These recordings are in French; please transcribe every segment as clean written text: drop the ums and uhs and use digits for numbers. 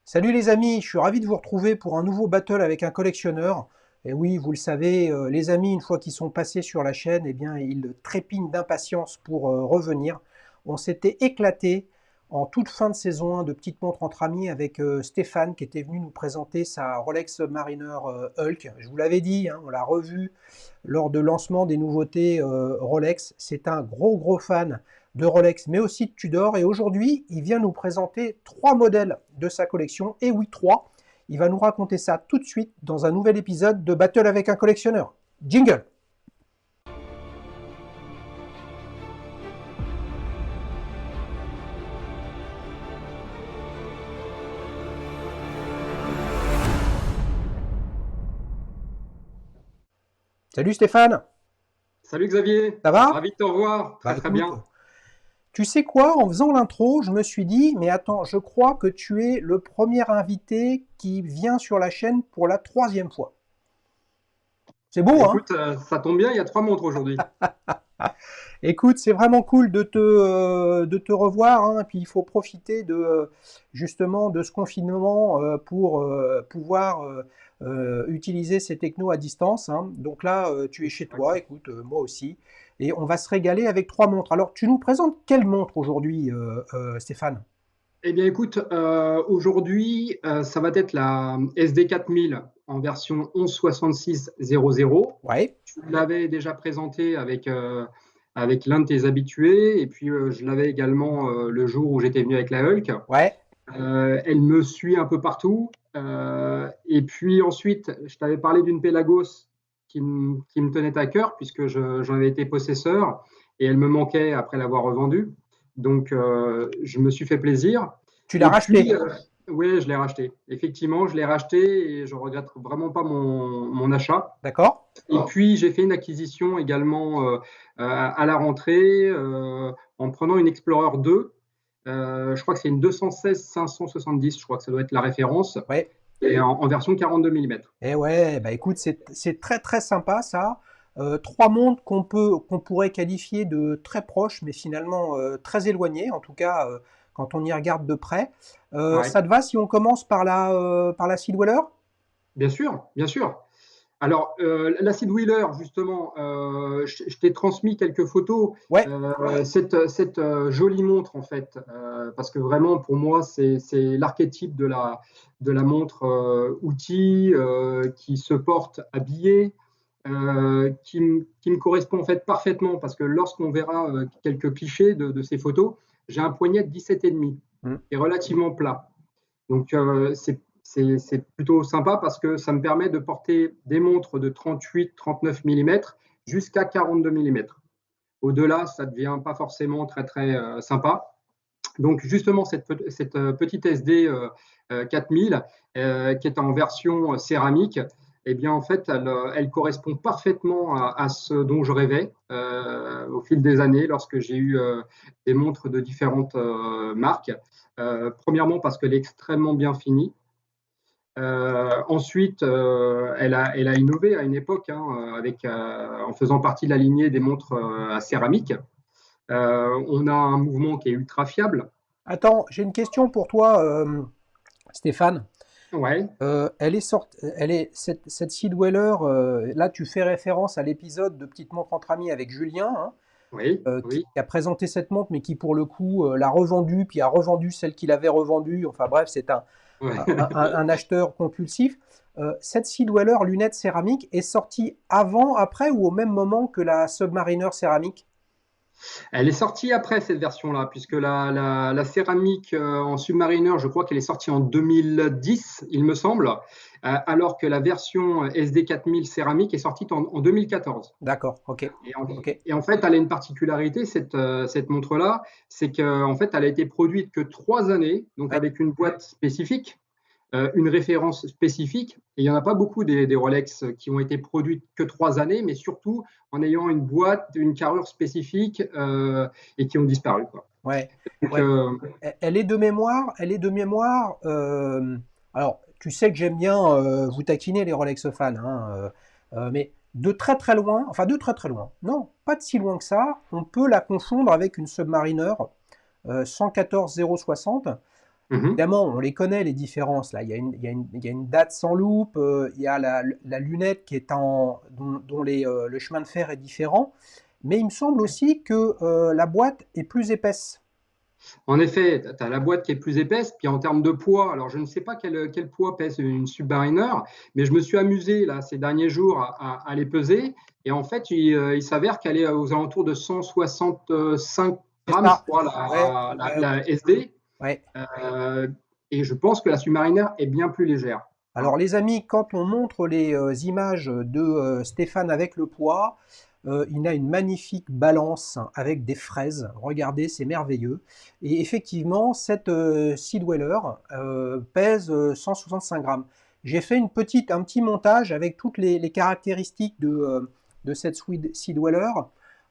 Salut les amis, je suis ravi de vous retrouver pour un nouveau battle avec un collectionneur. Et oui, vous le savez, les amis, une fois qu'ils sont passés sur la chaîne, eh bien, ils trépignent d'impatience pour revenir. On s'était éclaté en toute fin de saison 1 de Petite Montre entre amis avec Stéphane qui était venu nous présenter sa Rolex Submariner Hulk. Je vous l'avais dit, hein, on l'a revu lors de lancement des nouveautés Rolex. C'est un gros fan de Rolex, mais aussi de Tudor. Et aujourd'hui, il vient nous présenter trois modèles de sa collection. Et oui, trois. Il va nous raconter ça tout de suite dans un nouvel épisode de Battle avec un collectionneur. Jingle! Salut Stéphane! Salut Xavier, Ça va? ravi de te revoir, Bah très très écoute, bien. tu sais quoi, en faisant l'intro, je me suis dit, mais attends, je crois que tu es le premier invité qui vient sur la chaîne pour la troisième fois. C'est Bah, beau, hein? écoute, ça tombe bien, il y a trois montres aujourd'hui. Écoute, c'est vraiment cool de te revoir, hein, et puis il faut profiter justement de ce confinement pour pouvoir utiliser ces technos à distance, hein. Donc là, tu es chez toi, Exact. écoute, moi aussi, et on va se régaler avec trois montres. Alors, tu nous présentes quelle montre aujourd'hui, Stéphane? Eh bien écoute, aujourd'hui, ça va être la SD 4000 en version 116600. Ouais, Tu l'avais déjà présenté avec l'un de tes habitués, et puis je l'avais également le jour où j'étais venu avec la Hulk. ouais, Elle me suit un peu partout. Et puis ensuite, je t'avais parlé d'une Pelagos qui me tenait à cœur puisque j'en avais été possesseur et elle me manquait après l'avoir revendue. Donc, je me suis fait plaisir. tu l'as Et puis, racheté, oui, je l'ai racheté. Effectivement, je l'ai racheté et je regrette vraiment pas mon achat. d'accord? Et puis, j'ai fait une acquisition également à la rentrée en prenant une Explorer 2. Je crois que c'est une 216-570, je crois que ça doit être la référence, Ouais. et en version 42 mm. Eh ouais, bah écoute, c'est très sympa ça. Trois mondes qu'on pourrait qualifier de très proches, mais finalement très éloignés, en tout cas quand on y regarde de près. Ouais, Ça te va si on commence par la Sea Dweller? bien sûr, bien sûr. Alors, l'acid wheeler, justement, je t'ai transmis quelques photos. Ouais, Cette jolie montre, en fait, parce que vraiment, pour moi, c'est l'archétype de la montre outil qui se porte habillée, qui me correspond en fait parfaitement, parce que lorsqu'on verra quelques clichés de ces photos, j'ai un poignet de 17,5 mm, qui est relativement plat. Donc, c'est plutôt sympa parce que ça me permet de porter des montres de 38-39 mm jusqu'à 42 mm. Au-delà, ça ne devient pas forcément très sympa. Donc, justement, cette petite SD 4000 qui est en version céramique, eh bien, en fait, elle correspond parfaitement à ce dont je rêvais au fil des années lorsque j'ai eu des montres de différentes marques. Premièrement, parce qu'elle est extrêmement bien finie. Ensuite, elle a innové à une époque en faisant partie de la lignée des montres à céramique. On a un mouvement qui est ultra fiable. attends, j'ai une question pour toi, Stéphane. Ouais, Cette Sea Dweller, là tu fais référence à l'épisode de Petite Montre entre amis avec Julien, hein, oui, qui oui. a présenté cette montre, mais qui pour le coup l'a revendue, puis a revendu celle qu'il avait revendue. Enfin bref, c'est Ouais. un acheteur compulsif. Cette Sea Dweller lunette céramique est sortie avant, après ou au même moment que la Submariner céramique? Elle est sortie après cette version-là, puisque la céramique en Submariner, je crois qu'elle est sortie en 2010, il me semble, alors que la version SD 4000 céramique est sortie en 2014. D'accord, ok, ok, Et en fait, elle a une particularité, cette montre-là, c'est qu'en fait, elle a été produite que 3 années, donc ouais, avec une boîte spécifique, une référence spécifique. Et il n'y en a pas beaucoup des Rolex qui ont été produites que 3 années, mais surtout en ayant une boîte, une carrure spécifique et qui ont disparu, quoi. ouais, Donc, ouais. Elle est de mémoire, elle est de mémoire. Alors, tu sais que j'aime bien vous taquiner les Rolex fans, hein, mais de très loin, enfin de très loin, non, pas de si loin que ça, on peut la confondre avec une Submariner 114 060. Mhm. Évidemment, on les connaît les différences. Là, il y a une date sans loupe, il y a la lunette qui est dont le chemin de fer est différent. Mais il me semble aussi que la boîte est plus épaisse. En effet, tu as la boîte qui est plus épaisse, puis en termes de poids, alors je ne sais pas quel poids pèse une Submariner, mais je me suis amusé là, ces derniers jours à les peser, et en fait, il s'avère qu'elle est aux alentours de 165 C'est grammes, je ça. crois, Ouais, ouais, la SD, ouais. euh, et je pense que la Submariner est bien plus légère. Alors Hein. les amis, quand on montre les images de Stéphane avec le poids, il a une magnifique balance avec des fraises. Regardez, c'est merveilleux. Et effectivement, cette Sea Dweller pèse 165 grammes. J'ai fait un petit montage avec toutes les caractéristiques de cette Sea Dweller.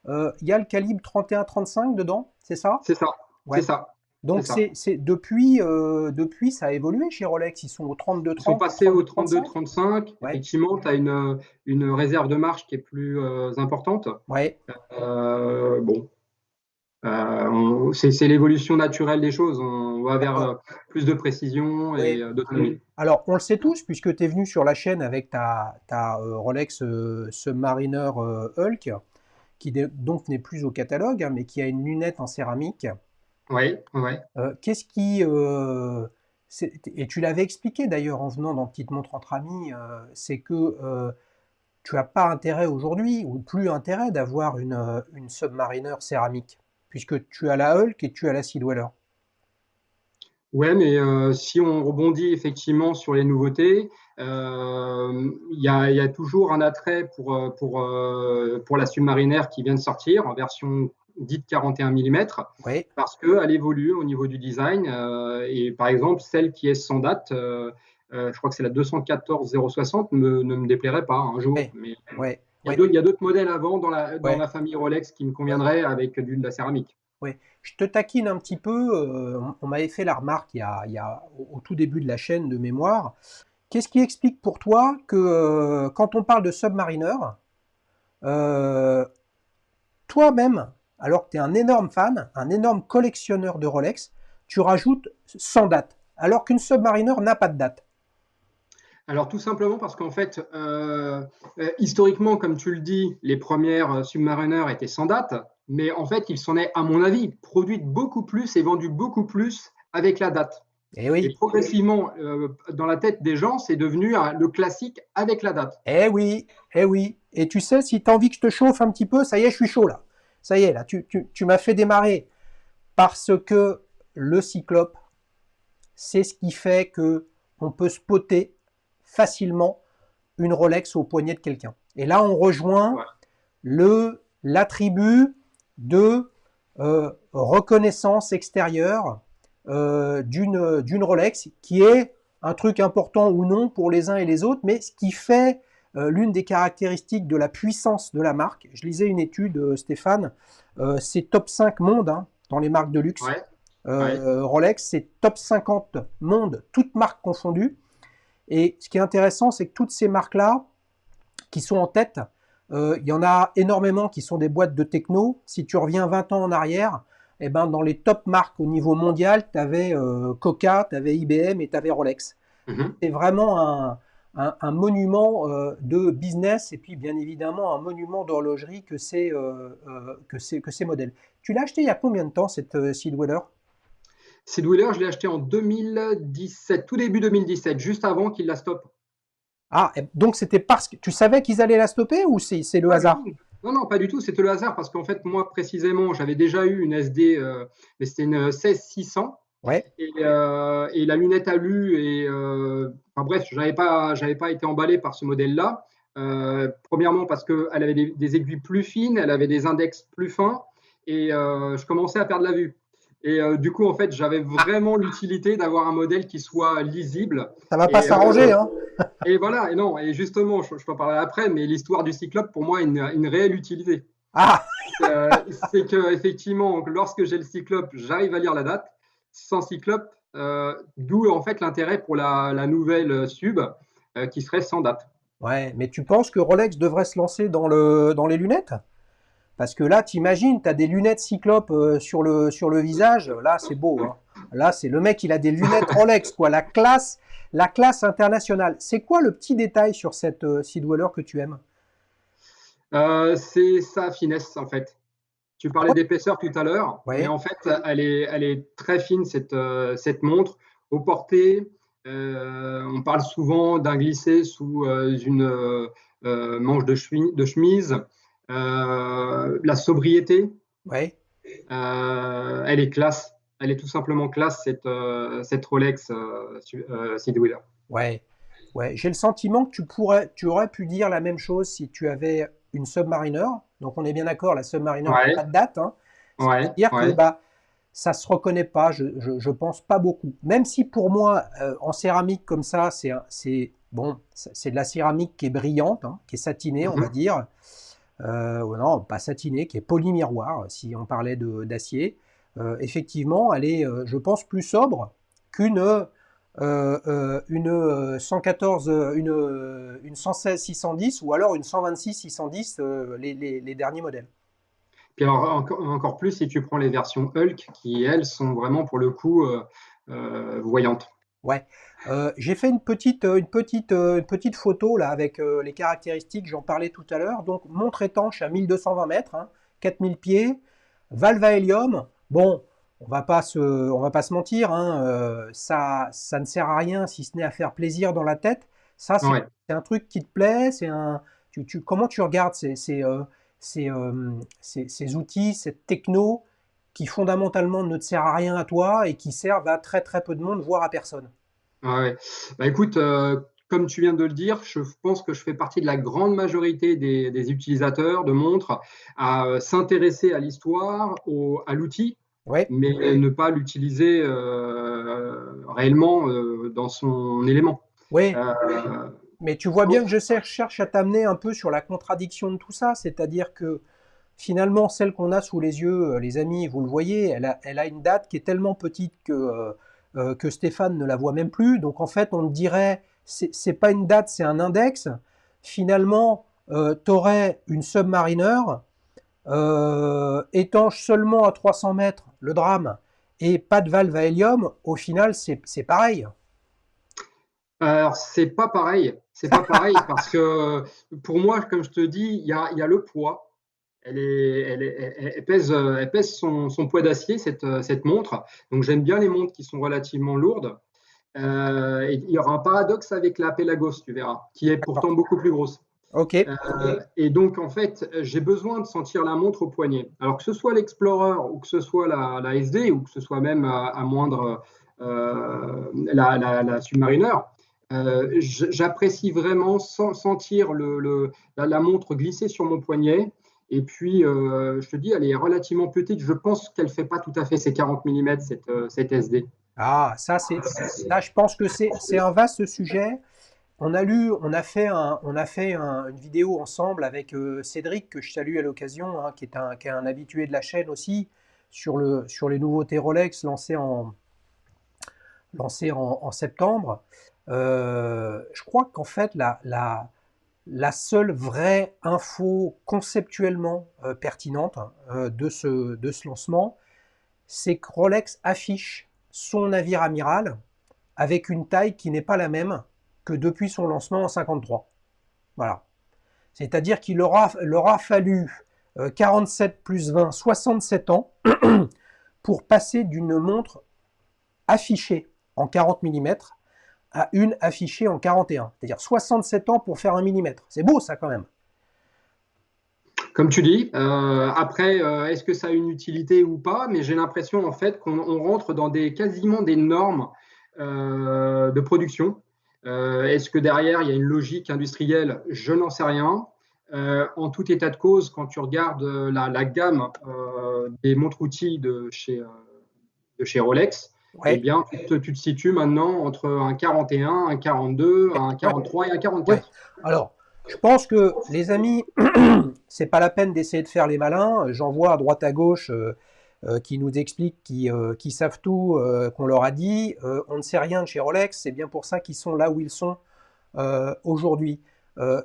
Il y a le calibre 31-35 dedans, c'est ça? C'est ça, c'est Ouais. ça, c'est Donc ça. depuis, ça a évolué chez Rolex. Ils sont au Ils sont 32-30, au passés au 32-35. 32-35. Ouais, Effectivement, tu as une réserve de marche qui est plus importante. ouais, Bon, c'est l'évolution naturelle des choses. On va vers d'accord. plus de précision et Ouais. d'autonomie. Alors, on le sait tous, puisque tu es venu sur la chaîne avec ta Rolex Submariner Hulk, donc n'est plus au catalogue, hein, mais qui a une lunette en céramique. Oui, ouais. Qu'est-ce qui. Et tu l'avais expliqué d'ailleurs en venant dans Petite Montre entre amis, c'est que tu n'as pas intérêt aujourd'hui, ou plus intérêt, d'avoir une Submariner céramique, puisque tu as la Hulk et tu as la Sea Dweller. Ouais, mais si on rebondit effectivement sur les nouveautés, il y a toujours un attrait pour la Submariner qui vient de sortir en version dite 41 mm, Oui, parce qu'elle évolue au niveau du design. Et par exemple, celle qui est sans date, je crois que c'est la 214-060, ne me déplairait pas un jour. oui, Mais oui, oui, il y a d'autres modèles avant dans oui. la famille Rolex qui me Ouais, conviendraient avec de la céramique. ouais. Je te taquine un petit peu. On m'avait fait la remarque au tout début de la chaîne de mémoire. Qu'est-ce qui explique pour toi que quand on parle de Submariner, euh, toi-même, alors que tu es un énorme fan, un énorme collectionneur de Rolex, tu rajoutes sans date, alors qu'une Submariner n'a pas de date. Alors tout simplement parce qu'en fait, historiquement, comme tu le dis, les premières Submariner étaient sans date, mais en fait, il s'en est, à mon avis, produites beaucoup plus et vendues beaucoup plus avec la date. Eh Et oui, progressivement, dans la tête des gens, c'est devenu le classique avec la date. eh oui, eh oui. Et tu sais, si tu as envie que je te chauffe un petit peu, ça y est, je suis chaud là. Ça y est, là, tu m'as fait démarrer. Parce que le cyclope, c'est ce qui fait que on peut spotter facilement une Rolex au poignet de quelqu'un. Et là, on rejoint Ouais. l'attribut de reconnaissance extérieure d'une Rolex, qui est un truc important ou non pour les uns et les autres, mais ce qui fait l'une des caractéristiques de la puissance de la marque. Je lisais une étude, Stéphane, c'est top 5 monde, hein, dans les marques de luxe. Ouais, ouais. Rolex, c'est top 50 monde, toutes marques confondues. Et ce qui est intéressant, c'est que toutes ces marques-là, qui sont en tête, il y en a énormément qui sont des boîtes de techno. Si tu reviens 20 ans en arrière, eh ben, dans les top marques au niveau mondial, tu avais Coca, tu avais IBM et tu avais Rolex. Mhm. C'est vraiment un monument de business et puis bien évidemment un monument d'horlogerie que ces modèles. Tu l'as acheté il y a combien de temps cette Sea Dweller? Cette Wheeler, je l'ai acheté en 2017, tout début 2017, juste avant qu'il la stoppe. Ah, donc c'était parce que tu savais qu'ils allaient la stopper ou c'est le Pas du hasard? tout. Non, non, pas du tout. C'était le hasard parce qu'en fait, moi, précisément, j'avais déjà eu une SD, mais c'était une 16-600. Ouais, Et la lunette alu, enfin, bref, j'avais pas été emballé par ce modèle-là. Premièrement, parce qu'elle avait des aiguilles plus fines, elle avait des index plus fins, et je commençais à perdre la vue. Et du coup, en fait, j'avais vraiment l'utilité d'avoir un modèle qui soit lisible. ça va pas Et, s'arranger, hein? et voilà, et non, et justement, je t'en parlerai après, mais l'histoire du Cyclope, pour moi, a une réelle utilité. Ah, C'est que effectivement, lorsque j'ai le Cyclope, j'arrive à lire la date. Sans Cyclope, d'où en fait l'intérêt pour la nouvelle Sub qui serait sans date. ouais, mais tu penses que Rolex devrait se lancer dans les lunettes? Parce que là, t'imagines, tu as des lunettes Cyclope sur le visage. Là, c'est beau. Hein. Là, c'est le mec, il a des lunettes Rolex, quoi. La classe internationale. C'est quoi le petit détail sur cette Sea Dweller que tu aimes? C'est sa finesse, en fait. Tu parlais d'épaisseur tout à l'heure, mais Ouais, en fait, elle est très fine, cette montre. Au porté, on parle souvent d'un glissé sous une manche de chemise. La sobriété, ouais, elle est classe. Elle est tout simplement classe, cette Rolex Speedwheeler. ouais, ouais. J'ai le sentiment que tu aurais pu dire la même chose si tu avais une Submariner. Donc, on est bien d'accord, la Submariner n'a Ouais, pas de date. Hein. ouais, C'est-à-dire que ouais. bah, ça se reconnaît pas, je pense pas beaucoup. Même si pour moi, en céramique comme ça, bon, c'est de la céramique qui est brillante, hein, qui est satinée, on va Mhm. dire. Ou non, pas satinée, qui est polymiroir, si on parlait d'acier. Effectivement, elle est, je pense, plus sobre qu'une 114, une 116 610 ou alors une 126 610, les derniers modèles. Puis alors, encore plus si tu prends les versions Hulk qui, elles, sont vraiment pour le coup voyantes. Ouais. J'ai fait une petite photo là avec les caractéristiques, j'en parlais tout à l'heure. Donc, montre étanche à 1220 mètres, hein, 4000 pieds, valve à hélium. Bon, on va pas se mentir, hein, ça ne sert à rien si ce n'est à faire plaisir dans la tête. Ça, Ouais. c'est un truc qui te plaît, comment tu regardes ces outils, cette techno qui fondamentalement ne te sert à rien à toi et qui servent à très très peu de monde, voire à personne. Ouais. Bah, écoute, comme tu viens de le dire, je pense que je fais partie de la grande majorité des utilisateurs de montres à s'intéresser à l'histoire, à l'outil, Ouais, mais ne pas l'utiliser réellement dans son élément. ouais, Euh, mais tu vois bien que cherche à t'amener un peu sur la contradiction de tout ça, c'est-à-dire que finalement, celle qu'on a sous les yeux, les amis, vous le voyez, elle a une date qui est tellement petite que Stéphane ne la voit même plus. Donc en fait, on dirait, c'est pas une date, c'est un index. Finalement, tu aurais une Submariner étanche seulement à 300 mètres, le drame, et pas de valve à hélium. Au final, c'est pareil. alors, c'est pas pareil parce que pour moi, comme je te dis, il y a le poids. Elle pèse son poids d'acier, cette montre. Donc, j'aime bien les montres qui sont relativement lourdes. Et il y aura un paradoxe avec la Pelagos, tu verras, qui est D'accord. pourtant beaucoup plus grosse. Ok. Et donc, en fait, j'ai besoin de sentir la montre au poignet. Alors que ce soit l'Explorer ou que ce soit la SD ou que ce soit même à moindre la Submariner, j'apprécie vraiment sentir la montre glisser sur mon poignet. Et puis, je te dis, elle est relativement petite. Je pense qu'elle ne fait pas tout à fait ses 40 mm, cette SD. Ah, ça, je pense que c'est un vaste sujet. On a fait une vidéo ensemble avec Cédric, que je salue à l'occasion, hein, qui est un habitué de la chaîne aussi, sur les nouveautés Rolex lancées en septembre. Je crois qu'en fait, la seule vraie info conceptuellement pertinente de ce lancement, c'est que Rolex affiche son navire amiral avec une taille qui n'est pas la même que depuis son lancement en 53. Voilà. C'est-à-dire leur a fallu 47 plus 20, 67 ans pour passer d'une montre affichée en 40 mm à une affichée en 41. C'est-à-dire 67 ans pour faire un millimètre. C'est beau ça quand même. Comme tu dis, après, est-ce que ça a une utilité ou pas? Mais j'ai l'impression en fait qu'on rentre dans quasiment des normes de production. Est-ce que derrière il y a une logique industrielle? Je n'en sais rien. En tout état de cause, quand tu regardes la gamme des montres-outils de chez Rolex, eh Ouais. bien, tu te situes maintenant entre un 41, un 42, un Ouais. 43 et un Ouais. 44. Alors, je pense que les amis, c'est pas la peine d'essayer de faire les malins. J'en vois à droite à gauche qui nous expliquent, qui savent tout, qu'on leur a dit. On ne sait rien de chez Rolex. C'est bien pour ça qu'ils sont là où ils sont aujourd'hui.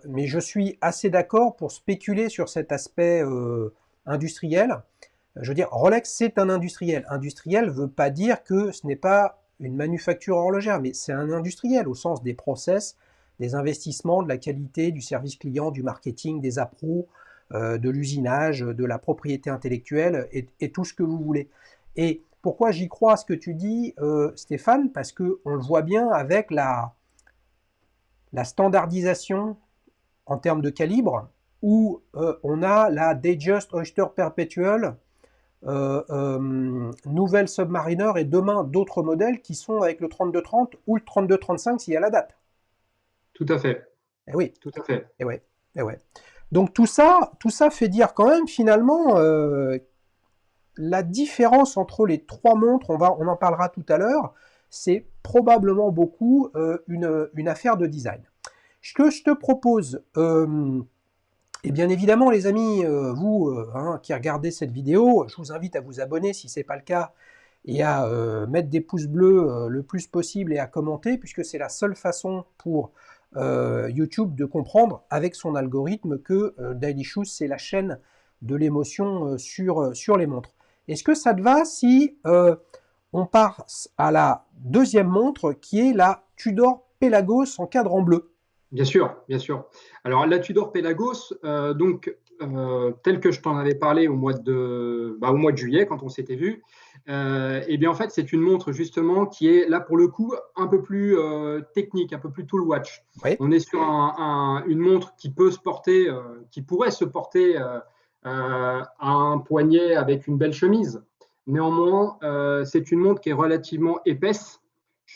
Mais je suis assez d'accord pour spéculer sur cet aspect industriel. Je veux dire, Rolex, c'est un industriel. Industriel ne veut pas dire que ce n'est pas une manufacture horlogère, mais c'est un industriel au sens des process, des investissements, de la qualité, du service client, du marketing, des appros, de l'usinage, de la propriété intellectuelle et tout ce que vous voulez. Et pourquoi j'y crois à ce que tu dis, Stéphane? Parce qu'on le voit bien avec la standardisation en termes de calibre, où on a la Datejust Oyster Perpetual, nouvelle Submariner et demain d'autres modèles qui sont avec le 3230 ou le 3235 s'il y a la date. Tout à fait. Eh oui, Tout à fait. eh ouais, eh ouais. Donc tout ça fait dire quand même finalement la différence entre les trois montres, on en parlera tout à l'heure, c'est probablement beaucoup une affaire de design. Ce que je te propose, et bien évidemment les amis, vous qui regardez cette vidéo, je vous invite à vous abonner si ce n'est pas le cas et à mettre des pouces bleus le plus possible et à commenter puisque c'est la seule façon pour YouTube de comprendre avec son algorithme que Daily Shoes c'est la chaîne de l'émotion sur les montres. Est-ce que ça te va si on passe à la deuxième montre qui est la Tudor Pelagos en cadre en bleu? Bien sûr, bien sûr. Alors, la Tudor Pelagos, tel que je t'en avais parlé au mois de juillet, quand on s'était vu, et bien en fait, c'est une montre justement qui est là pour le coup un peu plus technique, un peu plus tool watch. Oui. On est sur une montre qui peut se porter, qui pourrait se porter à un poignet avec une belle chemise. Néanmoins, c'est une montre qui est relativement épaisse.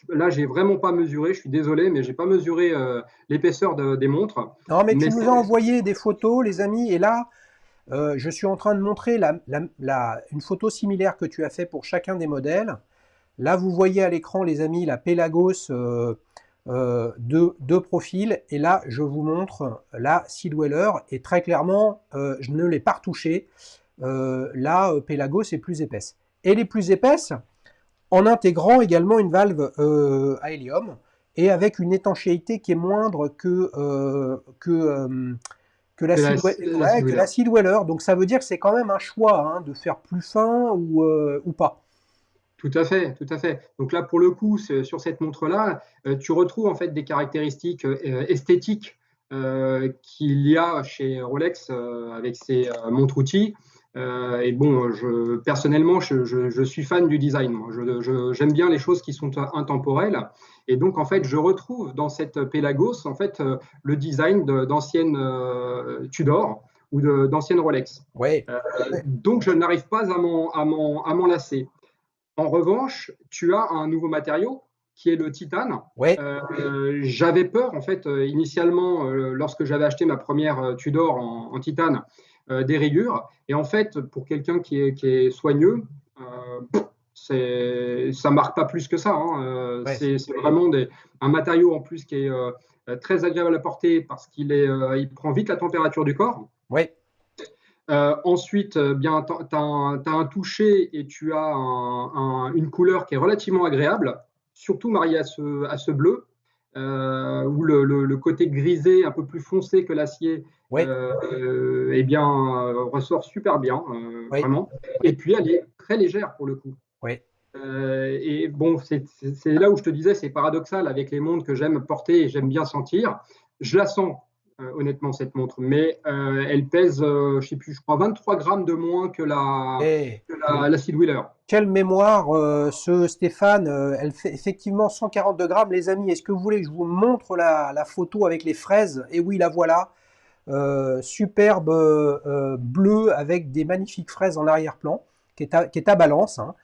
Là, j'ai vraiment pas mesuré, je suis désolé, mais j'ai pas mesuré l'épaisseur des montres. Non, mais tu Mais nous as envoyé des photos, les amis, et là, je suis en train de montrer une photo similaire que tu as fait pour chacun des modèles. Là, vous voyez à l'écran, les amis, la Pelagos de profil, et là, je vous montre la Seedweller, et très clairement, je ne l'ai pas retouchée. La Pelagos est plus épaisse. Elle est plus épaisse en intégrant également une valve à hélium, et avec une étanchéité qui est moindre que la Seedweller. Donc ça veut dire que c'est quand même un choix hein, de faire plus fin ou pas. Tout à fait, tout à fait. Donc là, pour le coup, sur cette montre-là, tu retrouves en fait des caractéristiques esthétiques qu'il y a chez Rolex avec ses montres-outils. Et bon, personnellement, je suis fan du design. J'aime bien les choses qui sont intemporelles. Et donc, en fait, je retrouve dans cette Pelagos, en fait, le design d'anciennes Tudor ou d'anciennes Rolex. Ouais. Donc, je n'arrive pas à m'en lasser. En revanche, tu as un nouveau matériau qui est le titane. Ouais. J'avais peur, en fait, initialement, lorsque j'avais acheté ma première Tudor en titane, des rayures. Et en fait, pour quelqu'un qui est soigneux, ça marque pas plus que ça. Hein. Ouais. C'est vraiment un matériau en plus qui est très agréable à porter parce il prend vite la température du corps. Ouais. Ensuite, bien, tu as un toucher et tu as une couleur qui est relativement agréable, surtout mariée à ce bleu, où le côté grisé, un peu plus foncé que l'acier, Ouais. eh bien, ressort super bien, Ouais. vraiment. Et puis, elle est très légère pour le coup. Ouais. Et bon, c'est là où je te disais, c'est paradoxal avec les montres que j'aime porter et j'aime bien sentir. Je la sens honnêtement cette montre, mais elle pèse, je sais plus, je crois 23 grammes de moins que la Seedweller. Quelle mémoire, ce Stéphane, elle fait effectivement 142 grammes, les amis. Est-ce que vous voulez que je vous montre la photo avec les fraises? Et oui, la voilà. Superbe bleu avec des magnifiques fraises en arrière-plan, qui est à balance. Hein.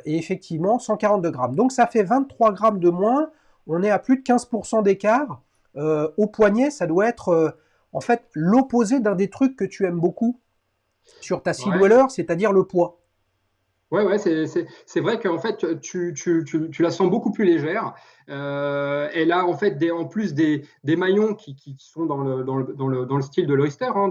Et effectivement, 142 grammes. Donc ça fait 23 grammes de moins. On est à plus de 15% d'écart. Au poignet, ça doit être en fait l'opposé d'un des trucs que tu aimes beaucoup sur ta Seedweller, c'est-à-dire le poids. Ouais, c'est vrai qu'en fait, tu la sens beaucoup plus légère. Elle a en fait en plus des maillons qui sont dans le style de l'Oyster. Hein,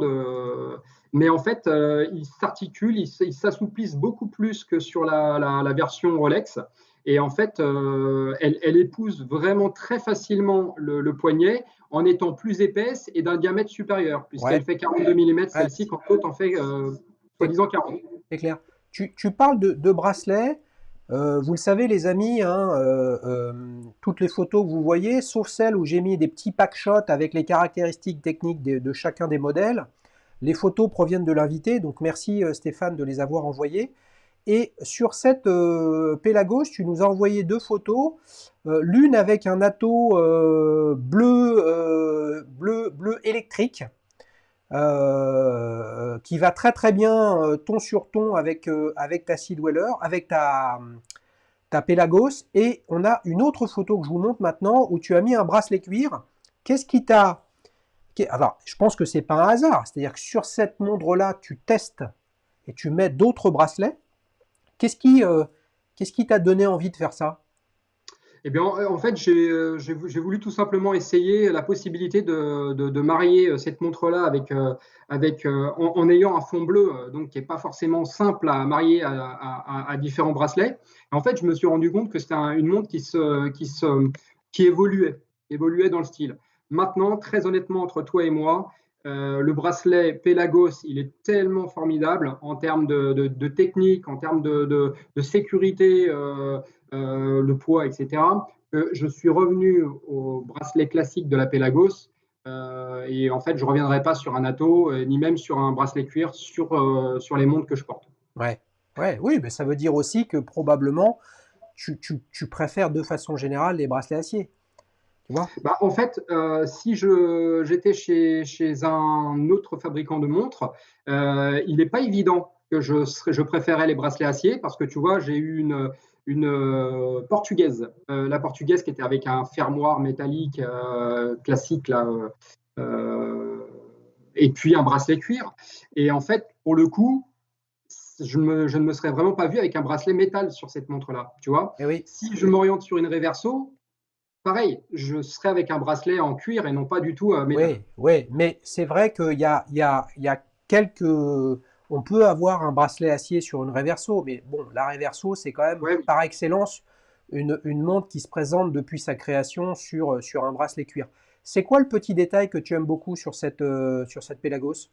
mais en fait, ils s'articulent, ils s'assouplissent beaucoup plus que sur la version Rolex. Et en fait, elle épouse vraiment très facilement le poignet en étant plus épaisse et d'un diamètre supérieur, puisqu'elle Ouais, fait 42 mm ouais, celle-ci, quand l'autre en fait c'est soi-disant 40. c'est clair. Tu parles de bracelets. Vous le savez, les amis, hein, toutes les photos que vous voyez, sauf celles où j'ai mis des petits packshots avec les caractéristiques techniques de chacun des modèles, les photos proviennent de l'invité, donc merci Stéphane de les avoir envoyées. Et sur cette Pélagos, tu nous as envoyé deux photos, l'une avec un atto bleu électrique, qui va très très bien ton sur ton avec ta Sea Dweller, avec ta Pélagos. Et on a une autre photo que je vous montre maintenant où tu as mis un bracelet cuir. Qu'est-ce qui t'a... Alors, je pense que c'est pas un hasard, c'est-à-dire que sur cette montre-là, tu testes et tu mets d'autres bracelets. Qu'est-ce qui, qu'est-ce qui t'a donné envie de faire ça? Eh bien, en fait, j'ai voulu tout simplement essayer la possibilité de marier cette montre-là en ayant un fond bleu, donc qui n'est pas forcément simple à marier à différents bracelets. En fait, je me suis rendu compte que c'était une montre qui évoluait dans le style. Maintenant, très honnêtement, entre toi et moi, le bracelet Pelagos, il est tellement formidable en termes de technique, en termes de sécurité. Le poids, etc., que je suis revenu au bracelet classique de la Pelagos. Et en fait, je ne reviendrai pas sur un atto, ni même sur un bracelet cuir sur les montres que je porte. Ouais. Ouais, oui, mais ça veut dire aussi que probablement tu préfères de façon générale les bracelets acier, tu vois? Bah, en fait, si j'étais chez un autre fabricant de montres, il n'est pas évident que je préférais les bracelets acier parce que tu vois, j'ai eu une portugaise, la portugaise qui était avec un fermoir métallique classique là, et puis un bracelet cuir. Et en fait, pour le coup, je ne me serais vraiment pas vu avec un bracelet métal sur cette montre-là, tu vois. Eh oui, Si je m'oriente sur une Reverso, pareil, je serais avec un bracelet en cuir et non pas du tout métal. oui, oui, mais c'est vrai qu'il y a quelques... On peut avoir un bracelet acier sur une Reverso, mais bon, la Reverso, c'est quand même Ouais, oui. par excellence une montre qui se présente depuis sa création sur un bracelet cuir. C'est quoi le petit détail que tu aimes beaucoup sur cette Pelagos?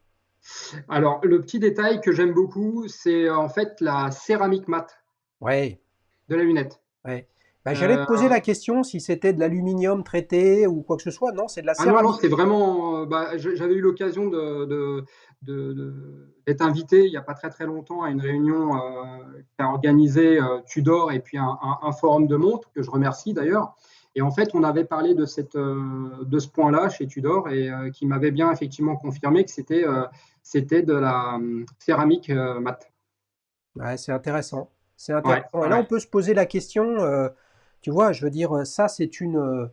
Alors, le petit détail que j'aime beaucoup, c'est en fait la céramique mate Ouais, de la lunette. ouais. Bah, j'allais te Euh, poser la question si c'était de l'aluminium traité ou quoi que ce soit. Non, c'est de la ah non, non, céramique. c'est vraiment. Bah, j'avais eu l'occasion d'être invité il n'y a pas très très longtemps à une réunion qu'a organisé Tudor et puis un forum de montres que je remercie d'ailleurs. Et en fait, on avait parlé de ce point-là chez Tudor et qui m'avait bien effectivement confirmé que c'était de la céramique mate. Ouais, c'est intéressant. C'est Ouais, intéressant. Et là, ouais. on peut se poser la question, tu vois, je veux dire, ça, c'est une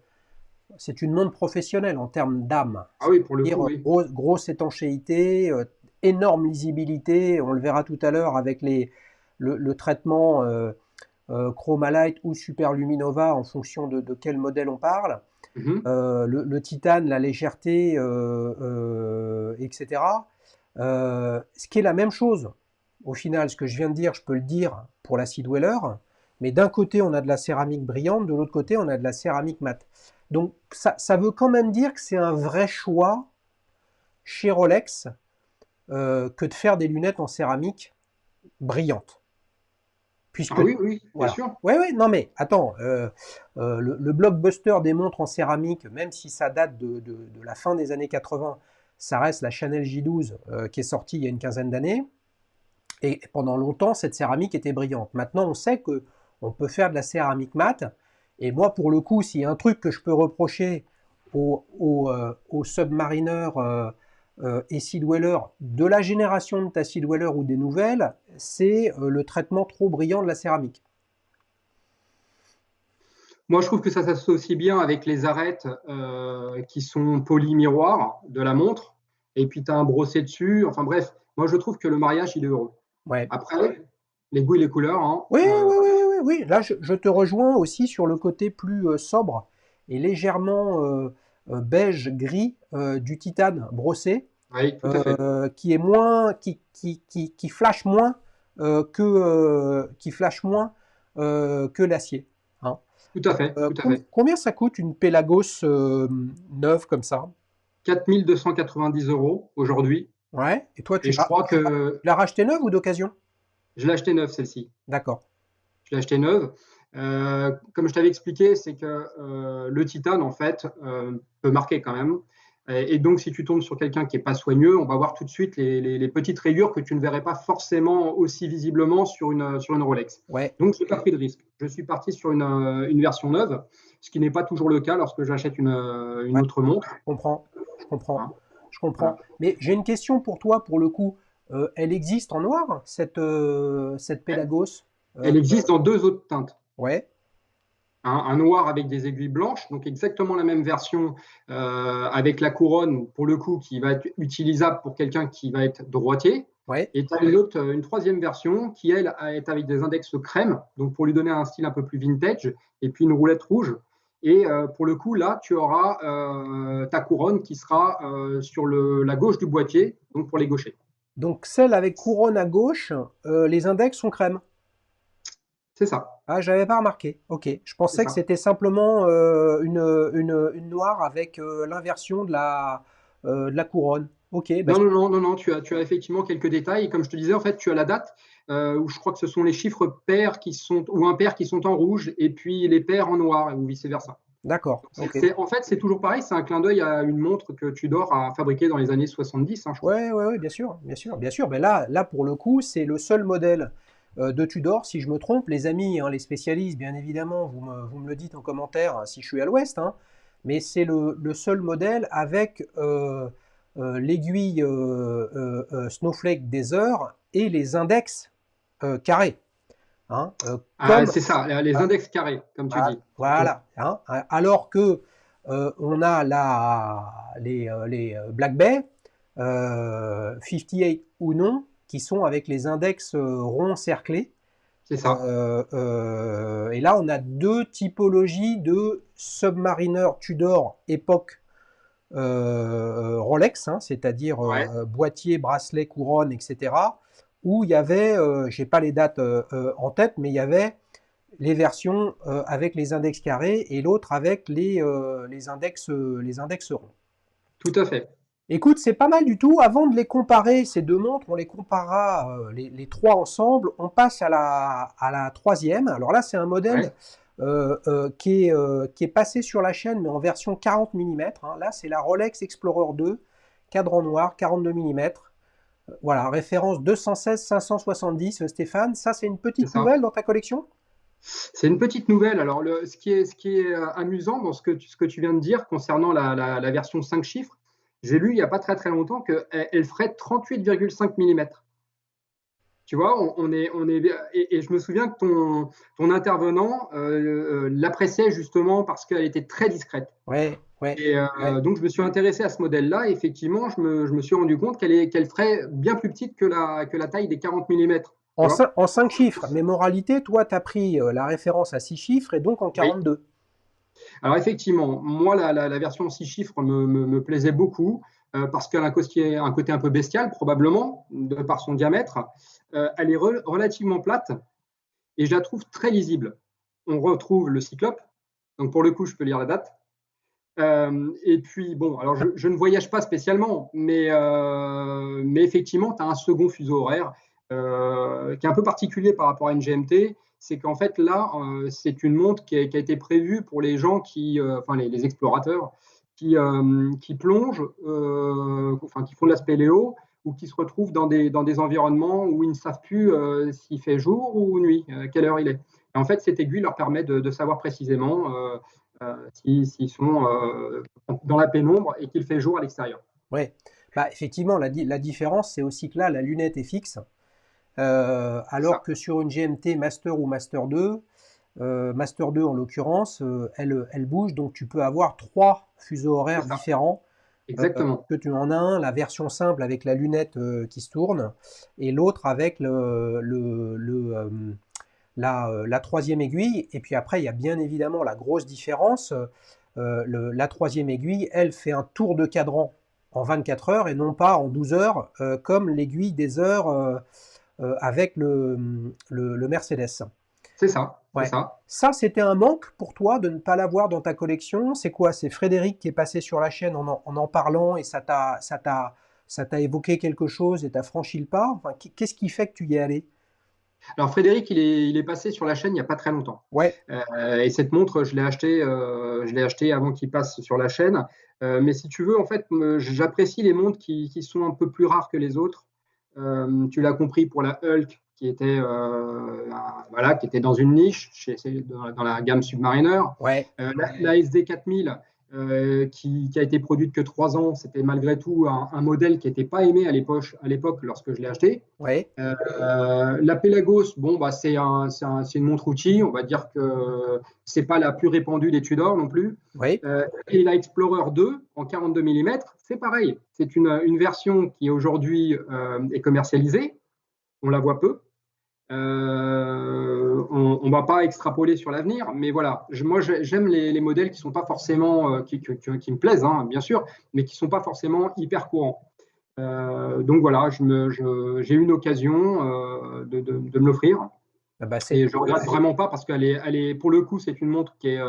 montre professionnelle en termes d'âme. Ah oui, pour le C'est-à-dire coup, oui. grosse étanchéité, énorme lisibilité. On le verra tout à l'heure avec le traitement Chromalight ou Superluminova en fonction de quel modèle on parle. Mhm. Le titane, la légèreté, etc. Ce qui est la même chose. Au final, ce que je viens de dire, je peux le dire pour la Sea Dweller, mais d'un côté, on a de la céramique brillante, de l'autre côté, on a de la céramique mate. Donc, ça veut quand même dire que c'est un vrai choix chez Rolex que de faire des lunettes en céramique brillante. Ah Puisque, oui, oui, bien voilà. sûr. Ouais, ouais, non mais attends, le blockbuster des montres en céramique, même si ça date de la fin des années 80, ça reste la Chanel J12 qui est sortie il y a une quinzaine d'années. Et pendant longtemps, cette céramique était brillante. Maintenant, on sait que on peut faire de la céramique mate. Et moi, pour le coup, s'il y a un truc que je peux reprocher aux Submariner et Sea Dweller de la génération de ta Sea Dweller ou des nouvelles, c'est le traitement trop brillant de la céramique. Moi, je trouve que ça s'associe bien avec les arêtes qui sont poly-miroirs de la montre. Et puis, tu as un brossé dessus. Enfin bref, moi, je trouve que le mariage, il est heureux. Ouais. Après, les goûts et les couleurs, hein, Oui, oui, oui, oui, oui, oui. Là, je te rejoins aussi sur le côté plus sobre et légèrement beige-gris du titane brossé. oui, tout à fait. Qui est moins, qui flash moins qui flash moins que l'acier, hein. Tout à fait, tout à fait. Combien ça coûte une Pelagos neuve comme ça? 4 290 € aujourd'hui. Ouais. Et toi, Et je crois que tu l'as racheté neuve ou d'occasion? je l'ai acheté neuve, celle-ci. D'accord. Je l'ai acheté neuve. Comme je t'avais expliqué, c'est que le titane, en fait, peut marquer quand même. Et donc, si tu tombes sur quelqu'un qui n'est pas soigneux, on va voir tout de suite les petites rayures que tu ne verrais pas forcément aussi visiblement sur une Rolex. Ouais, Donc, je n'ai pas pris de risque. Je suis parti sur une version neuve, ce qui n'est pas toujours le cas lorsque j'achète une ouais, autre montre. je comprends. Je comprends. Hein. Je comprends. Voilà. Mais j'ai une question pour toi, pour le coup. Elle existe en noir, cette Pelagos? Euh, Elle existe dans deux autres teintes. ouais, Un noir avec des aiguilles blanches, donc exactement la même version avec la couronne, pour le coup, qui va être utilisable pour quelqu'un qui va être droitier. ouais. Et tu as une troisième version qui, elle, est avec des index crème, donc pour lui donner un style un peu plus vintage, et puis une roulette rouge. Et pour le coup, là, tu auras ta couronne qui sera sur la gauche du boîtier, donc pour les gauchers. Donc celle avec couronne à gauche, les index sont crème. C'est ça, Ah, j'avais pas remarqué. Ok. Je c'est pensais que ça. c'était simplement une noire avec l'inversion de la couronne. Ok. Bah, Non, non, non, non, non, tu as effectivement quelques détails. Et comme je te disais, en fait, tu as la date où je crois que ce sont les chiffres pairs qui sont, ou impairs qui sont en rouge, et puis les pairs en noir, ou vice-versa. d'accord. Ok. En fait, c'est toujours pareil, c'est un clin d'œil à une montre que Tudor a fabriquée dans les années 70, hein, je crois. Ouais, ouais, ouais, bien sûr, bien sûr, bien sûr. Ben là, pour le coup, c'est le seul modèle de Tudor, si je me trompe. Les amis, hein, les spécialistes, bien évidemment, vous me le dites en commentaire si je suis à l'ouest, hein, mais c'est le seul modèle avec l'aiguille Snowflake des heures et les index carrés, hein, Ah, comme c'est ça, les index carrés, comme tu voilà, dis. voilà, hein, alors que on a les Black Bay, 58 ou non, qui sont avec les index ronds cerclés. C'est ça, Et là, on a deux typologies de Submariner Tudor époque Rolex, hein, c'est-à-dire ouais, boîtier, bracelet, couronne, etc. Où il y avait, j'ai pas les dates en tête, mais il y avait les versions avec les index carrés et l'autre avec les index ronds. tout à fait. Écoute, c'est pas mal du tout. Avant de les comparer, ces deux montres, on les comparera les trois ensemble. On passe à la troisième. Alors là, c'est un modèle Ouais, qui est passé sur la chaîne, mais en version 40 mm. Là, c'est la Rolex Explorer 2, cadran noir, 42 mm. Voilà, référence 216-570, Stéphane. Ça, c'est une c'est petite ça. nouvelle dans ta collection? C'est une petite nouvelle. Alors, ce qui est amusant dans ce que tu viens de dire concernant la version 5 chiffres, j'ai lu il n'y a pas très très longtemps qu'elle elle ferait 38,5 mm. Tu vois, et je me souviens que ton intervenant l'appréciait justement parce qu'elle était très discrète. Ouais, ouais, Et ouais. donc, je me suis intéressé à ce modèle-là. Et effectivement, je me suis rendu compte qu'elle ferait bien plus petite que que la taille des 40 mm. Tu vois? En 5 chiffres, mais moralité, toi, tu as pris la référence à 6 chiffres et donc en Oui. 42. Alors effectivement, moi, la version 6 chiffres me plaisait beaucoup parce qu'elle a un côté un peu bestial, probablement, de par son diamètre. Elle est relativement plate et je la trouve très lisible. On retrouve le cyclope, donc pour le coup, je peux lire la date. Et puis, bon, alors je ne voyage pas spécialement, mais effectivement, tu as un second fuseau horaire qui est un peu particulier par rapport à une GMT. C'est qu'en fait, là, c'est une montre qui a été prévue pour les gens enfin les explorateurs, qui plongent, enfin qui font de la spéléo ou qui se retrouvent dans des environnements où ils ne savent plus s'il fait jour ou nuit, quelle heure il est. Et en fait, cette aiguille leur permet de savoir précisément s'ils sont dans la pénombre et qu'il fait jour à l'extérieur. Ouais. Bah, effectivement, la différence, c'est aussi que là, la lunette est fixe, C'est alors ça, que sur une GMT Master ou Master 2 en l'occurrence, elle bouge, donc tu peux avoir trois fuseaux c'est horaires ça, différents. exactement. Que tu en as un, la version simple avec la lunette qui se tourne, et l'autre avec la troisième aiguille. Et puis après, il y a bien évidemment la grosse différence. La troisième aiguille, elle fait un tour de cadran en 24 heures et non pas en 12 heures, comme l'aiguille des heures avec le Mercedes. C'est ça, c'est Ouais. ça. Ça, c'était un manque pour toi de ne pas l'avoir dans ta collection. C'est quoi? C'est Frédéric qui est passé sur la chaîne en parlant et ça t'a évoqué quelque chose et t'as franchi le pas. Enfin, qu'est-ce qui fait que tu y es allé? Alors Frédéric, il est passé sur la chaîne il n'y a pas très longtemps. Ouais, Et cette montre, je l'ai acheté avant qu'il passe sur la chaîne. Mais si tu veux, en fait, j'apprécie les montres qui sont un peu plus rares que les autres. Tu l'as compris pour la Hulk, voilà, qui était dans une niche dans la gamme Submariner. ouais, La SD 4000, qui a été produite que 3 ans, c'était malgré tout un modèle qui n'était pas aimé à l'époque lorsque je l'ai acheté. ouais, La Pelagos, bon, bah, c'est une montre-outil. On va dire que c'est pas la plus répandue des Tudor non plus. ouais, Et la Explorer 2 en 42 mm, c'est pareil. C'est une version qui aujourd'hui est commercialisée. On la voit peu. On ne va pas extrapoler sur l'avenir, mais voilà. Moi, j'aime les modèles qui sont pas forcément qui me plaisent, hein, bien sûr, mais qui sont pas forcément hyper courants. Donc voilà, j'ai eu une occasion de me l'offrir ah bah c'est, et je regrette vraiment pas parce pour le coup, c'est une montre qui est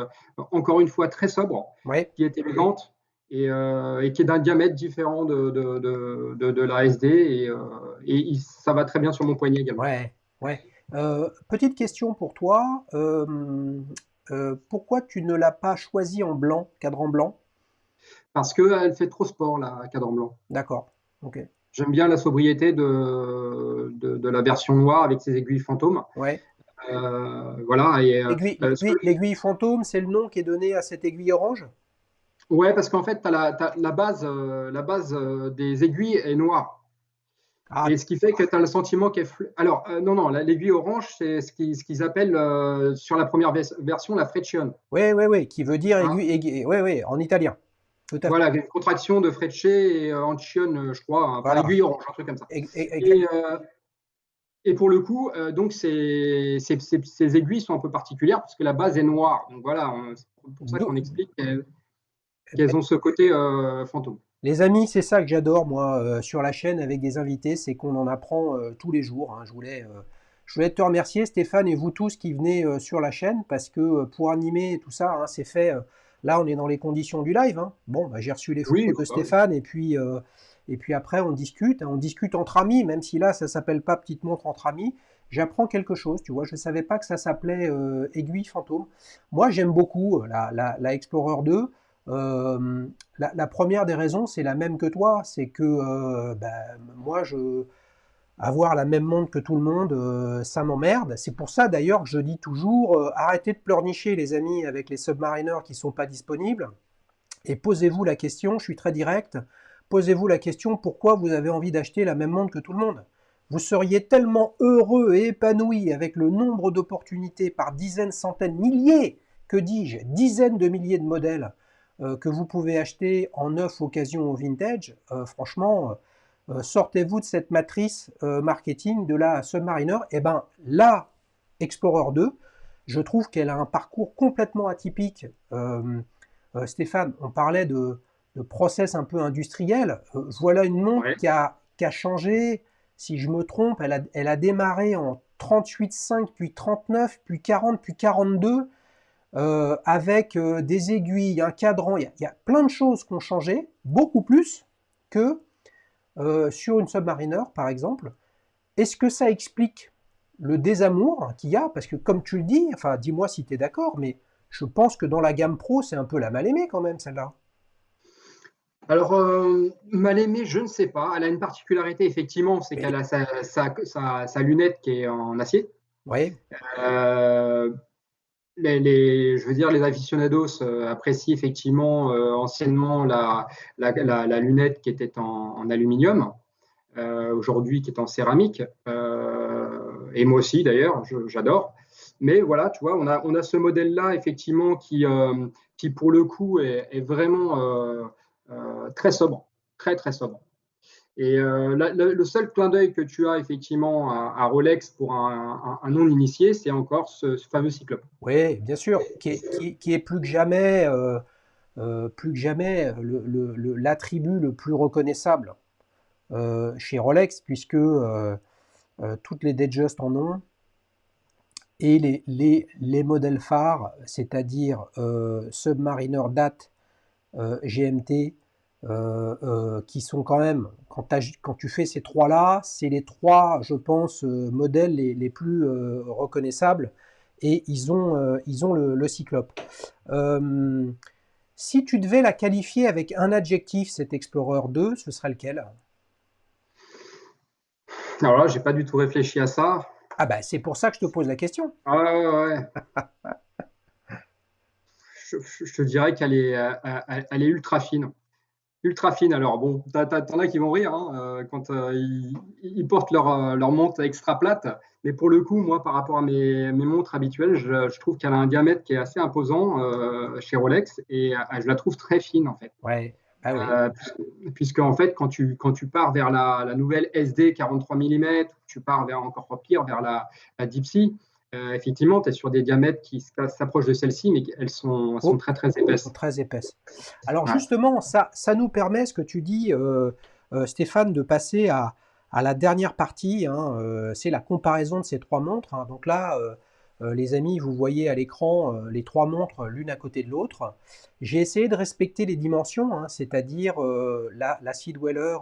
encore une fois très sobre, ouais, qui est élégante et qui est d'un diamètre différent de la SD et ça va très bien sur mon poignet également. ouais, ouais. Petite question pour toi. Pourquoi tu ne l'as pas choisi en blanc, cadran blanc? Parce qu'elle fait trop sport, la cadran blanc. D'accord. Ok. J'aime bien la sobriété de la version noire avec ses aiguilles fantômes. Ouais. Voilà, L'aiguille fantôme, c'est le nom qui est donné à cette aiguille orange? ouais, parce qu'en fait, t'as la base des aiguilles est noire. Ah, Et ce qui fait que tu as le sentiment qu'elle. Alors, non, non, l'aiguille orange, c'est ce qu'ils appellent sur la première version la freccione. ouais, ouais, ouais, qui veut dire Hein. ouais, ouais, en italien. Tout à fait. Voilà, une contraction de frecce et ancione, je crois, hein, enfin Voilà. aiguille orange, un truc comme ça. Et, Exact. et pour le coup, donc ces aiguilles sont un peu particulières parce que la base est noire. Donc voilà, c'est pour ça qu'on explique qu'elles ont ce côté fantôme. Les amis, c'est ça que j'adore, moi, sur la chaîne avec des invités, c'est qu'on en apprend tous les jours, hein. Je voulais te remercier, Stéphane, et vous tous qui venez sur la chaîne, parce que pour animer tout ça, hein, c'est fait. Là, on est dans les conditions du live, hein. Bon, bah, j'ai reçu les Oui, photos de bah oui. Stéphane, et puis après, on discute, hein. On discute entre amis, même si là, ça s'appelle pas petite montre entre amis. J'apprends quelque chose, tu vois. Je ne savais pas que ça s'appelait aiguille fantôme. Moi, j'aime beaucoup la Explorer 2. Euh, la première des raisons, c'est la même que toi, c'est que moi, avoir la même montre que tout le monde, ça m'emmerde. C'est pour ça d'ailleurs que je dis toujours, arrêtez de pleurnicher les amis avec les Submariners qui ne sont pas disponibles, et posez-vous la question, je suis très direct, posez-vous la question pourquoi vous avez envie d'acheter la même montre que tout le monde. Vous seriez tellement heureux et épanoui avec le nombre d'opportunités par dizaines, centaines, milliers, que dis-je, dizaines de milliers de modèles que vous pouvez acheter en neuf, occasion ou vintage. Franchement, sortez-vous de cette matrice marketing de la Submariner. Et ben la Explorer 2, je trouve qu'elle a un parcours complètement atypique. Stéphane, on parlait de process un peu industriel. Voilà une montre Ouais. qui a changé. Si je me trompe, elle a démarré en 38,5, puis 39, puis 40, puis 42, avec des aiguilles, un cadran. Il y a plein de choses qui ont changé, beaucoup plus que sur une Submariner, par exemple. Est-ce que ça explique le désamour qu'il y a? Parce que comme tu le dis, enfin dis-moi si tu es d'accord, mais je pense que dans la gamme pro, c'est un peu la mal aimée quand même, celle-là. Alors, mal aimée, je ne sais pas. Elle a une particularité, effectivement, c'est qu'elle a sa lunette qui est en acier. Oui, Euh, je veux dire, les aficionados apprécient effectivement anciennement la lunette qui était en aluminium, aujourd'hui qui est en céramique. Et moi aussi, d'ailleurs, j'adore. Mais voilà, tu vois, on a ce modèle-là, effectivement, qui pour le coup, est vraiment très sobre, très, très sobre. Et le seul clin d'œil que tu as effectivement à Rolex pour un non-initié, c'est encore ce fameux cyclope. oui, bien sûr, qui est plus que jamais l'attribut le plus reconnaissable chez Rolex, puisque toutes les Datejust en ont. Et les modèles phares, c'est-à-dire Submariner DAT, GMT, qui sont quand même, quand tu fais ces trois-là, c'est les trois, je pense, modèles les plus reconnaissables, et ils ont le Cyclope. Euh, Si tu devais la qualifier avec un adjectif, cette Explorer 2, ce serait lequel? Alors là, j'ai pas du tout réfléchi à ça. Ah bah c'est pour ça que je te pose la question. Ah ouais, ouais, ouais. Je te dirais qu'elle est, elle est ultra fine. Ultra fine. Alors bon, t'en as qui vont rire hein, quand ils portent leur montre extra plate. Mais pour le coup, moi, par rapport à mes montres habituelles, je trouve qu'elle a un diamètre qui est assez imposant chez Rolex et je la trouve très fine en fait. Ouais, bah oui. Euh, puisque en fait, quand tu pars vers la nouvelle SD 43 mm, tu pars vers encore pire, vers la Deep Sea, effectivement, tu es sur des diamètres qui s'approchent de celle-ci, mais elles sont Oh, très très sont épaisses. très épaisses. Alors Ouais. justement, ça nous permet, ce que tu dis, Stéphane, de passer à la dernière partie, hein, c'est la comparaison de ces trois montres, hein. Donc là, les amis, vous voyez à l'écran les trois montres l'une à côté de l'autre. J'ai essayé de respecter les dimensions, hein, c'est-à-dire la Sea Dweller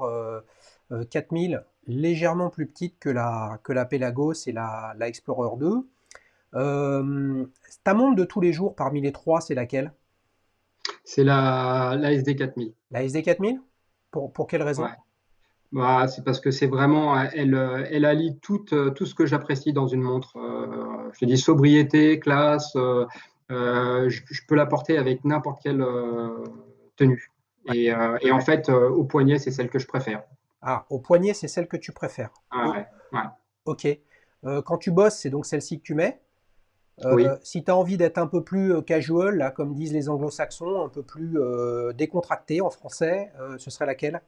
4000, légèrement plus petite que la Pelagos et la Explorer 2. Ta montre de tous les jours parmi les trois, c'est laquelle? C'est la SD 4000. La SD 4000? Pour quelle raison? Ouais. Bah, c'est parce que c'est vraiment, elle allie tout ce que j'apprécie dans une montre. Je te dis sobriété, classe. Je peux la porter avec n'importe quelle tenue. Ouais. Et en fait, au poignet, c'est celle que je préfère. Ah, au poignet, c'est celle que tu préfères. Ah Oh, ouais, ouais. ok. Quand tu bosses, c'est donc celle-ci que tu mets. Oui. Si tu as envie d'être un peu plus casual, là, comme disent les anglo-saxons, un peu plus décontracté en français, ce serait laquelle?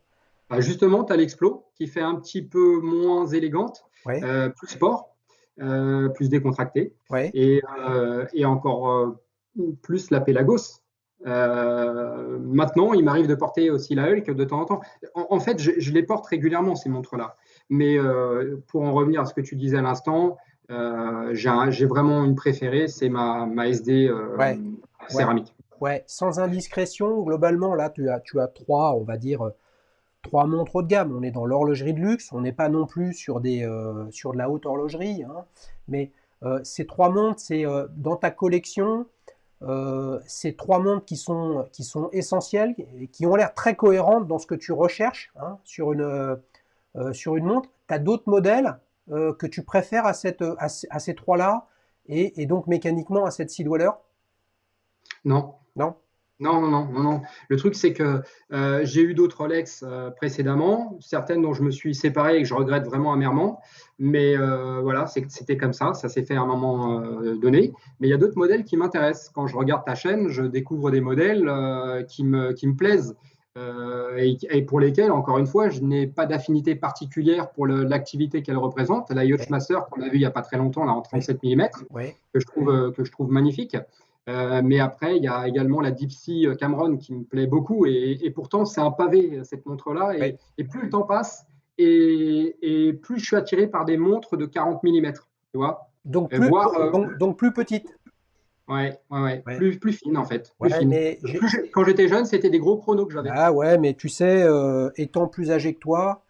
Bah, justement, tu as l'Explo qui fait un petit peu moins élégante, Ouais, plus sport, plus décontractée, ouais, et encore plus la Pelagos. Maintenant, il m'arrive de porter aussi la Hulk de temps en temps. En fait, je les porte régulièrement, ces montres-là. Mais pour en revenir à ce que tu disais à l'instant, j'ai vraiment une préférée, c'est ma SD ouais, ouais, céramique. ouais. Sans indiscrétion, globalement, là, tu as trois, on va dire, trois montres haut de gamme. On est dans l'horlogerie de luxe, on n'est pas non plus sur de la haute horlogerie, hein. Mais ces trois montres, c'est dans ta collection, ces trois montres qui sont essentielles et qui ont l'air très cohérentes dans ce que tu recherches, hein, sur une montre. Tu as d'autres modèles que tu préfères à ces trois-là et donc mécaniquement à cette Sea Dweller? Non, Non? non, non, non, non, non. Le truc, c'est que j'ai eu d'autres Rolex précédemment, certaines dont je me suis séparé et que je regrette vraiment amèrement. Mais voilà, c'était comme ça s'est fait à un moment donné. Mais il y a d'autres modèles qui m'intéressent. Quand je regarde ta chaîne, je découvre des modèles qui me plaisent et pour lesquels, encore une fois, je n'ai pas d'affinité particulière pour l'activité qu'elle représente. La Oui, Yachtmaster qu'on a vue il n'y a pas très longtemps, là, en oui, 37 mm, oui. que je trouve magnifique. Mais après, il y a également la Deep Sea Cameron qui me plaît beaucoup. Et pourtant, c'est un pavé, cette montre-là. Oui. Et plus le temps passe, et plus je suis attiré par des montres de 40 mm. Tu vois. Voire, Donc plus petite. ouais, ouais, ouais, Ouais, plus fine en fait. Plus ouais, fine. mais Quand j'étais jeune, c'était des gros chronos que j'avais. ah ouais, mais tu sais, étant plus âgé que toi,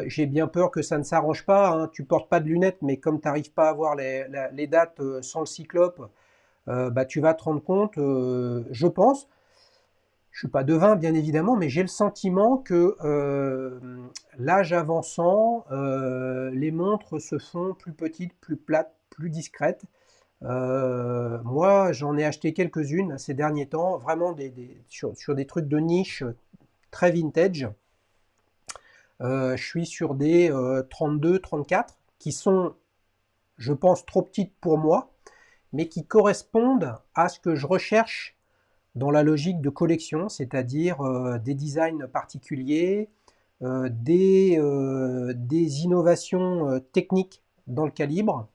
j'ai bien peur que ça ne s'arrange pas, hein. Tu portes pas de lunettes, mais comme tu n'arrives pas à voir les dates sans le cyclope, bah, tu vas te rendre compte, je pense, je suis pas devin bien évidemment, mais j'ai le sentiment que l'âge avançant, les montres se font plus petites, plus plates, plus discrètes. Moi, j'en ai acheté quelques-unes ces derniers temps, vraiment sur des trucs de niche très vintage. Je suis sur des 32, 34 qui sont, je pense, trop petites pour moi, mais qui correspondent à ce que je recherche dans la logique de collection, c'est-à-dire des designs particuliers, des innovations techniques dans le calibre,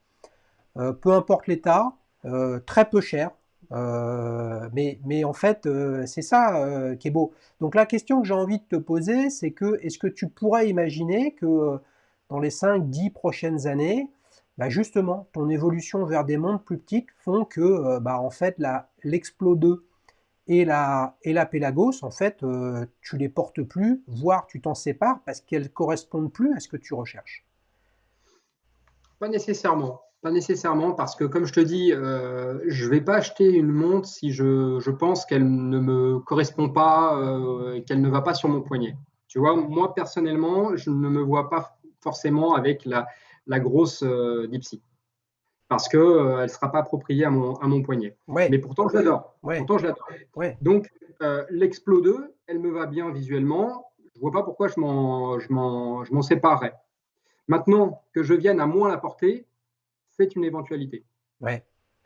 peu importe l'état, très peu cher. Mais en fait, c'est ça qui est beau. Donc la question que j'ai envie de te poser, c'est que est-ce que tu pourrais imaginer que dans les 5-10 prochaines années, Bah justement, ton évolution vers des montres plus petites font que bah en fait l'Explo 2 et la Pelagos, en fait, tu les portes plus, voire tu t'en sépares parce qu'elles correspondent plus à ce que tu recherches. Pas nécessairement. Pas nécessairement, parce que comme je te dis, je ne vais pas acheter une montre si je pense qu'elle ne me correspond pas, qu'elle ne va pas sur mon poignet. Tu vois, moi personnellement, je ne me vois pas forcément avec la grosse Dipsy, parce qu'elle ne sera pas appropriée à mon poignet. Ouais, Mais pourtant, je l'adore. ouais, Pourtant, je l'adore. ouais. Donc, l'Explo 2, elle me va bien visuellement. Je ne vois pas pourquoi je m'en séparerais. Maintenant, que je vienne à moins la porter, c'est une éventualité. Ouais,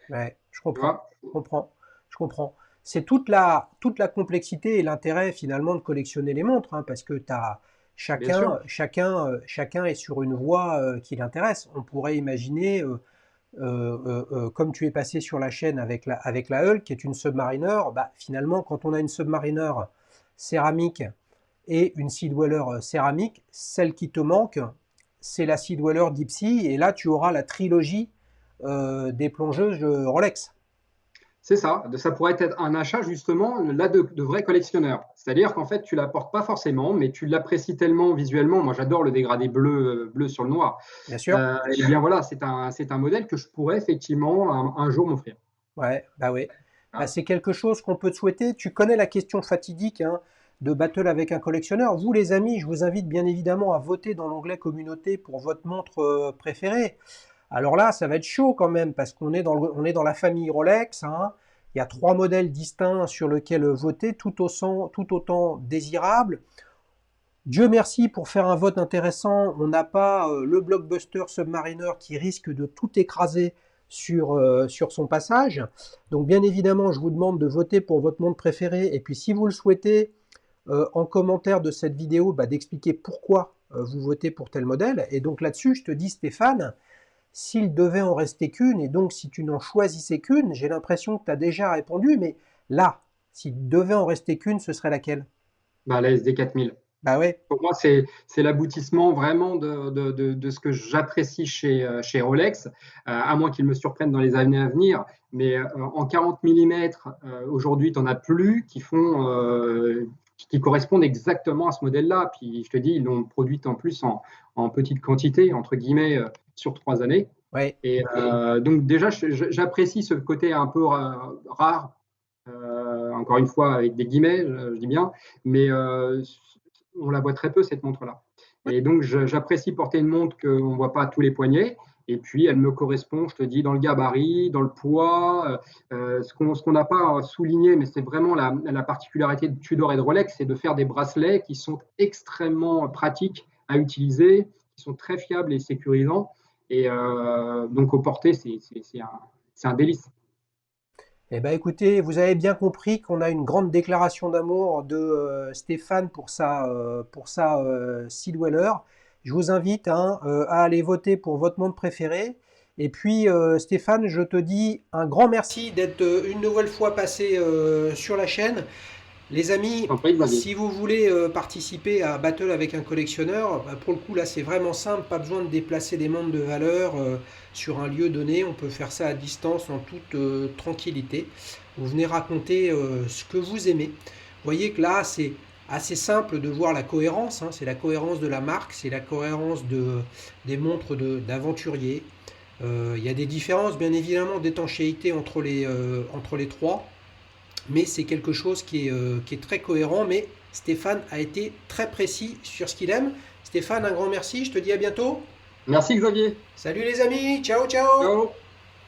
ouais, je Tu comprends, vois? je comprends, je comprends. C'est toute la complexité et l'intérêt finalement de collectionner les montres, hein, parce que Bien sûr. chacun est sur une voie qui l'intéresse. On pourrait imaginer, comme tu es passé sur la chaîne avec la Hull, qui est une Submariner, bah, finalement, quand on a une Submariner céramique et une Sea Dweller céramique, celle qui te manque, c'est la Sea Dweller Deep Sea, et là, tu auras la trilogie des plongeuses Rolex. C'est ça. Ça pourrait être un achat justement là de vrais collectionneurs. C'est-à-dire qu'en fait, tu la portes pas forcément, mais tu l'apprécies tellement visuellement. Moi, j'adore le dégradé bleu sur le noir. Bien sûr. Et bien voilà, c'est un modèle que je pourrais effectivement un jour m'offrir. Ouais, bah oui. Bah, Hein. c'est quelque chose qu'on peut te souhaiter. Tu connais la question fatidique, hein, de battle avec un collectionneur. Vous, les amis, je vous invite bien évidemment à voter dans l'onglet communauté pour votre montre préférée. Alors là, ça va être chaud quand même, parce on est dans la famille Rolex, hein. Il y a 3 modèles distincts sur lesquels voter, tout autant désirables. Dieu merci, pour faire un vote intéressant, on n'a pas le blockbuster Submariner qui risque de tout écraser sur son passage. Donc bien évidemment, je vous demande de voter pour votre montre préférée. Et puis si vous le souhaitez, en commentaire de cette vidéo, bah, d'expliquer pourquoi vous votez pour tel modèle. Et donc là-dessus, je te dis Stéphane, s'il devait en rester qu'une, et donc si tu n'en choisissais qu'une, j'ai l'impression que tu as déjà répondu, mais là, s'il devait en rester qu'une, ce serait laquelle? Bah, la SD 4000. Bah ouais, Pour moi, c'est l'aboutissement vraiment de ce que j'apprécie chez Rolex, à moins qu'ils me surprennent dans les années à venir. Mais en 40 mm, aujourd'hui, tu n'en as plus qui correspondent exactement à ce modèle-là. Puis je te dis, ils l'ont produite en plus en petite quantité, entre guillemets, sur 3 années. ouais. Et donc déjà, j'apprécie ce côté un peu rare, encore une fois avec des guillemets, je dis bien, mais on la voit très peu cette montre-là. Et donc j'apprécie porter une montre qu'on ne voit pas à tous les poignets. Et puis elle me correspond, je te dis, dans le gabarit, dans le poids. Ce qu'on n'a pas souligné, mais c'est vraiment la particularité de Tudor et de Rolex, c'est de faire des bracelets qui sont extrêmement pratiques à utiliser, qui sont très fiables et sécurisants. Et donc au porté, c'est un délice. Eh bien, écoutez, vous avez bien compris qu'on a une grande déclaration d'amour de Stéphane pour sa Sea Dweller. Je vous invite, hein, à aller voter pour votre monde préféré. Et puis, Stéphane, je te dis un grand merci d'être une nouvelle fois passé sur la chaîne. Les amis, En fait, Xavier. si vous voulez participer à Battle avec un collectionneur, bah, pour le coup là c'est vraiment simple, pas besoin de déplacer des montres de valeur sur un lieu donné, on peut faire ça à distance en toute tranquillité. Vous venez raconter ce que vous aimez. Vous voyez que là c'est assez simple de voir la cohérence, hein, c'est la cohérence de la marque, c'est la cohérence des montres d'aventuriers. Il y a des différences bien évidemment d'étanchéité entre les trois, mais c'est quelque chose qui est très cohérent. Mais Stéphane a été très précis sur ce qu'il aime. Stéphane, un grand merci, je te dis à bientôt. Merci Xavier. Salut les amis, ciao ciao. Ciao.